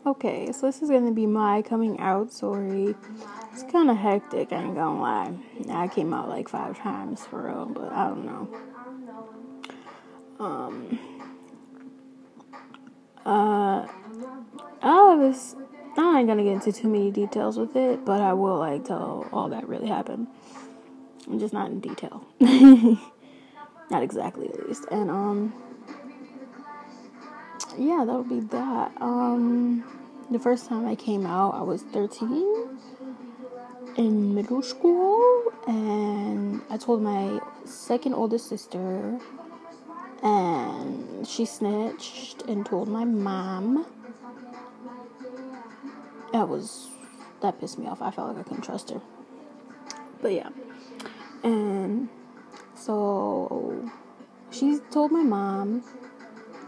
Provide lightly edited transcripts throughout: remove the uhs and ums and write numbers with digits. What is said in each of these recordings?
Okay, so this is gonna be my coming out story. It's kind of hectic, I ain't gonna lie. I came out like 5 times for real, but I don't know. All of this, I ain't gonna get into too many details with it, but I will like tell all that really happened. I'm just not in detail. Not exactly, at least. And yeah, that'll be that. The first time I came out, I was 13 in middle school, and I told my second oldest sister, and she snitched and told my mom. That pissed me off. I felt like I couldn't trust her. But yeah. And so she told my mom,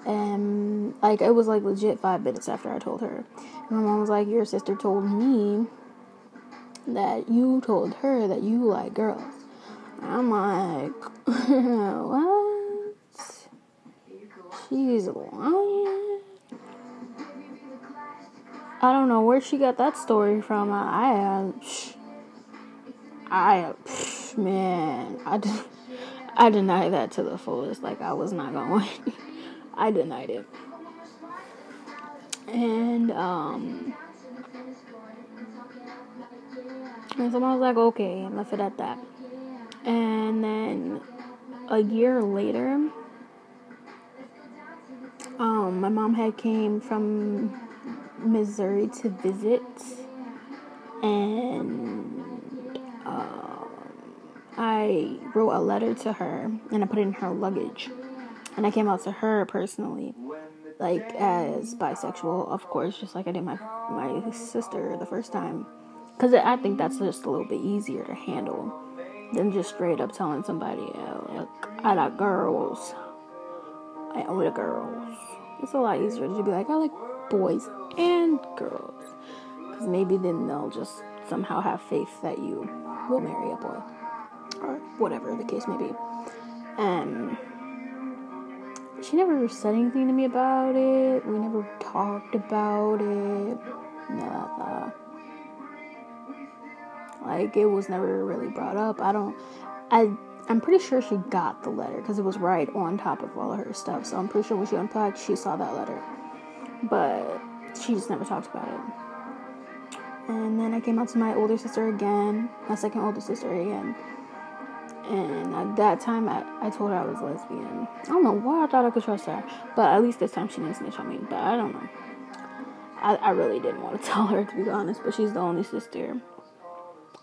and like it was like legit 5 minutes after I told her. And my mom was like, "Your sister told me that you told her that you like girls." And I'm like, what? She's lying. I don't know where she got that story from. Man, I denied that to the fullest. Like, I was not going. I denied it. And someone was like, okay, and left it at that. And then a year later, my mom had came from Missouri to visit, and I wrote a letter to her, and I put it in her luggage, and I came out to her personally, like, as bisexual, of course, just like I did my sister the first time, because I think that's just a little bit easier to handle than just straight up telling somebody, look, I like girls, I owe the girls. It's a lot easier to be like, I like boys and girls, because maybe then they'll just somehow have faith that you will marry a boy, or whatever the case may be. And she never said anything to me about it. We never talked about it. Nada. Like, it was never really brought up. I'm pretty sure she got the letter because it was right on top of all of her stuff. So I'm pretty sure when she unpacked, she saw that letter. But she just never talked about it. And then I came out to my older sister again, my second older sister again. And at that time, I told her I was lesbian. I don't know why I thought I could trust her. But at least this time she didn't snitch on me. But I don't know. I really didn't want to tell her, to be honest. But she's the only sister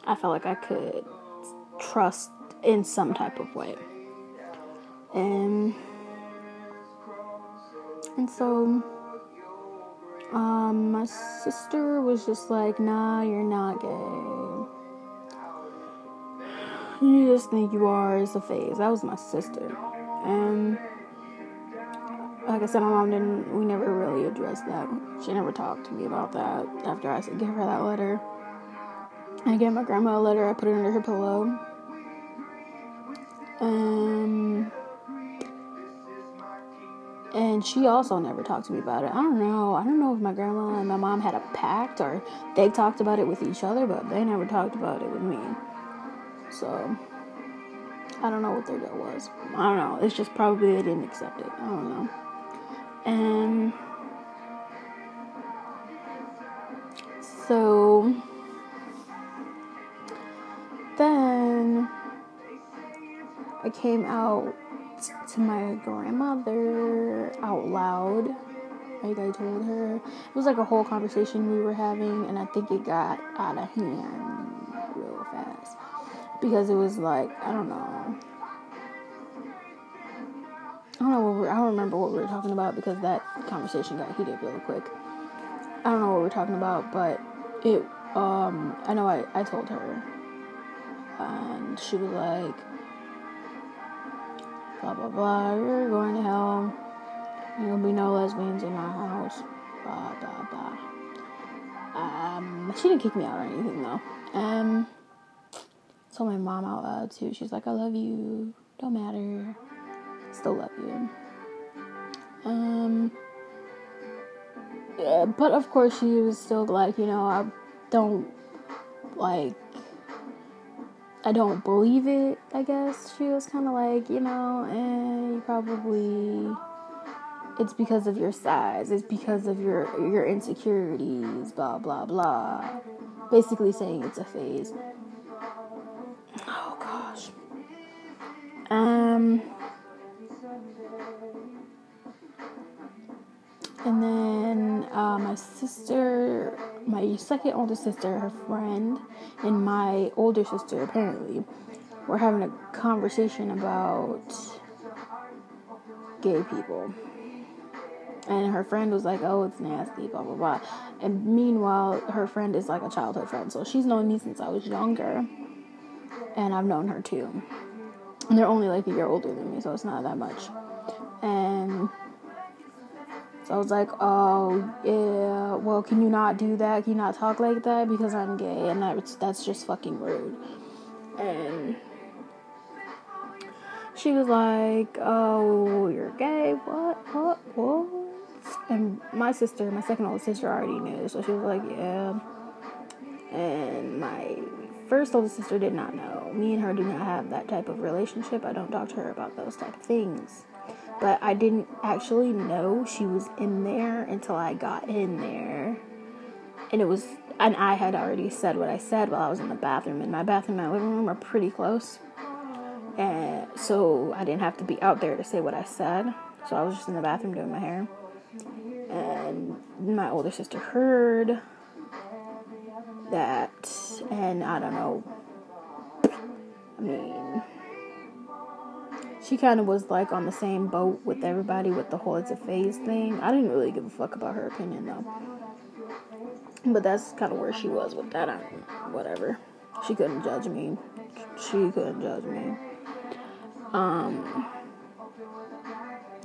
I felt like I could trust in some type of way. And so my sister was just like, nah, you're not gay. You just think you are. It's a phase. That was my sister. And like I said, my mom we never really addressed that. She never talked to me about that after I said, give her that letter. I gave my grandma a letter. I put it under her pillow. And she also never talked to me about it. I don't know if my grandma and my mom had a pact or they talked about it with each other, but they never talked about it with me. So, I don't know what their deal was. I don't know. It's just probably they didn't accept it. I don't know. And so, then I came out to my grandmother out loud. Like I told her. It was like a whole conversation we were having, and I think it got out of hand real fast. Because it was like, I don't remember what we were talking about because that conversation got heated really quick. I don't know what we were talking about, but I know I told her, and she was like, blah, blah, blah, you're going to hell, there'll be no lesbians in my house, blah, blah, blah. She didn't kick me out or anything, though. Told my mom out loud, too. She's like, I love you, don't matter, still love you. But of course, she was still like, I don't, like, I don't believe it, I guess. She was kind of like, you probably, it's because of your size, it's because of your insecurities, blah, blah, blah. Basically saying it's a phase. Oh, gosh. And then my sister, my second older sister, her friend, and my older sister, apparently, were having a conversation about gay people. And her friend was like, oh, it's nasty, blah, blah, blah. And meanwhile, her friend is like a childhood friend. So she's known me since I was younger. And I've known her too. And they're only like a year older than me, so it's not that much. And so I was like, oh, yeah, well, can you not do that? Can you not talk like that? Because I'm gay, and that's just fucking rude. And she was like, oh, you're gay? What? And my second oldest sister already knew, so she was like, yeah. And my first oldest sister did not know. Me and her do not have that type of relationship. I don't talk to her about those type of things. But I didn't actually know she was in there until I got in there. And I had already said what I said while I was in the bathroom. And my bathroom and my living room are pretty close. And so I didn't have to be out there to say what I said. So I was just in the bathroom doing my hair. And my older sister heard that. And I don't know. I mean, she kind of was like on the same boat with everybody with the whole it's a phase thing. I didn't really give a fuck about her opinion though. But that's kind of where she was with that. Whatever. She couldn't judge me.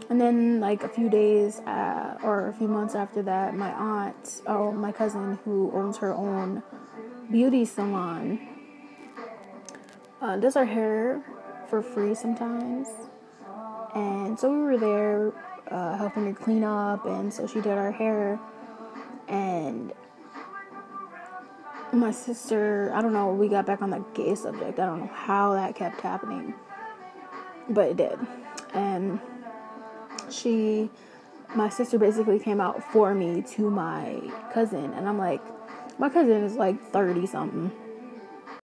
And then like a few days or a few months after that, my cousin who owns her own beauty salon, does her hair for free sometimes. And so we were there helping her clean up, and so she did our hair. And my sister, I don't know, we got back on the gay subject. I don't know how that kept happening, but it did. And my sister basically came out for me to my cousin, and I'm like, my cousin is like 30 something,